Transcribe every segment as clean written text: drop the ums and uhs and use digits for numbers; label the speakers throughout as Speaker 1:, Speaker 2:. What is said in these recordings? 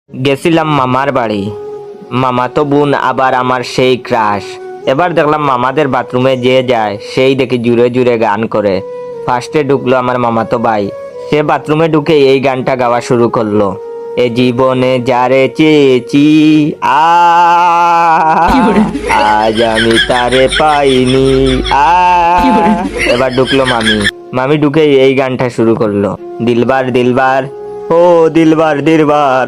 Speaker 1: গেছিলাম মামার বাড়ি, মামাতো বোন আবার আমার সেই ক্রাশ। এবার দেখলাম মামাদের বাথরুমে যে যায় সেই দেখি জুড়ে জুড়ে গান করে। ফার্স্টে ঢুকলো আমার মামাতো ভাই, সে বাথরুমে ঢুকে এই গানটা গাওয়া শুরু করলো। এ জীবনে যারে চেয়েছি আ আজ আমি তারে পাইনি আ। এবার ঢুকলো মামি, মামি ঢুকে এই গানটা শুরু করলো। দিলবার দিলবার ও দিলবার দিলবার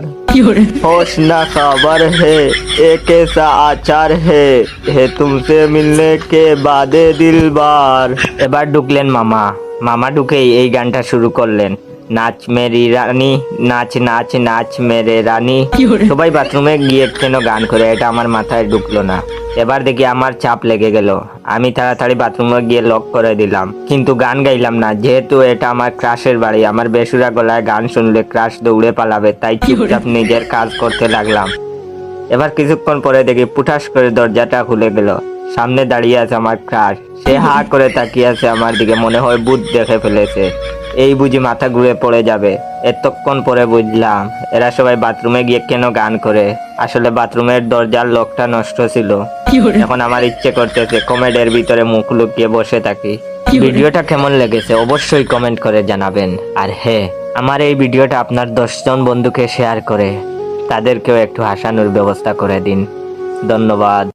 Speaker 1: होश ना खबर है ये कैसा आचार है तुमसे मिलने के बाद दिल बार। এবার ঢুকলেন মামা, মামা ঢুকেই এই গানটা শুরু করলেন। নাচ মেরি রানী নাচ নাচ নাচ মেরে রানী। সবাই বাথরুমে গিয়ে কেন গান করে এটা আমার মাথায় ঢুকলো না। এবার দেখি আমার চাপ লেগে গেল, আমি তাড়াতাড়ি বাথরুমে গিয়ে লক করে দিলাম, কিন্তু গান গাইলাম না, যেহেতু এটা আমার ক্রাশের বাড়ি। আমার বেসুরা গলায় গান শুনলে ক্রাশ দৌড়ে পালাবে, তাই চুপচাপ নিজের কাজ করতে লাগলাম। এবার কিছুক্ষণ পরে দেখি পুঠাস করে দরজাটা খুলে গেল, সামনে দাঁড়িয়ে আছে আমার ক্রাশ। সে হা করে তাকিয়ে আছে আমার দিকে, মনে হয় ভূত দেখে ফেলেছে। এই বুঝি মাথা ঘুরে পড়ে যাবে। এতক্ষণ পরে বুঝলাম এরা সবাই বাথরুমে গিয়ে কেন গান করে। আসলে বাথরুমের দরজার লকটা নষ্ট ছিল। এখন আমার ইচ্ছে করতেছে কমেডের ভিতরে মুখ লুকিয়ে বসে থাকি। ভিডিওটা কেমন লেগেছে অবশ্যই কমেন্ট করে জানাবেন। আর হ্যাঁ, আমার এই ভিডিওটা আপনার 10 জন বন্ধুকে শেয়ার করে তাদেরকেও একটু হাসানোর ব্যবস্থা করে দিন। ধন্যবাদ।